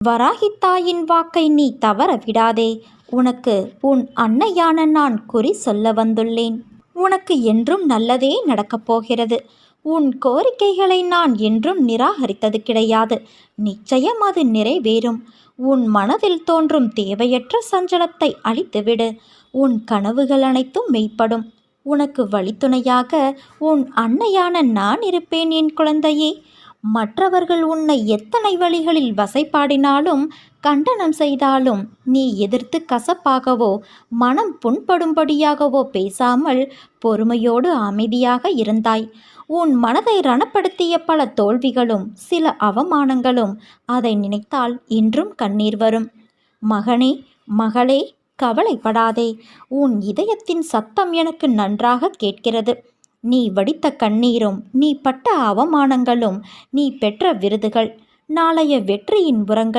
வராகித் தாயின் வாக்கை நீ தவற விடாதே. உனக்கு உன் அன்னையான நான் குறி சொல்ல வந்துள்ளேன். உனக்கு என்றும் நல்லதே நடக்கப் போகிறது. உன் கோரிக்கைகளை நான் என்றும் நிராகரித்தது கிடையாது. நிச்சயம் அது நிறைவேறும். உன் மனதில் தோன்றும் தேவையற்ற சஞ்சலத்தை அழித்துவிடு. உன் கனவுகள் அனைத்தும் மெய்ப்படும். உனக்கு வழித்துணையாக உன் அன்னையான நான் இருப்பேன் என் குழந்தையே. மற்றவர்கள் உன்னை எத்தனை வழிகளில் வசைபாடினாலும் கண்டனம் செய்தாலும் நீ எதிர்த்து கசப்பாகவோ மனம் புண்படும்படியாகவோ பேசாமல் பொறுமையோடு அமைதியாக இருந்தாய். உன் மனதை ரணப்படுத்திய பல தோல்விகளும் சில அவமானங்களும் அதை நினைத்தால் இன்றும் கண்ணீர் வரும். மகனே, மகளே, கவலைப்படாதே. உன் இதயத்தின் சத்தம் எனக்கு நன்றாக கேட்கிறது. நீ வடித்த கண்ணீரும் நீ பட்ட அவமானங்களும் நீ பெற்ற விருதுகள் நாளைய வெற்றியின் உரங்கள்.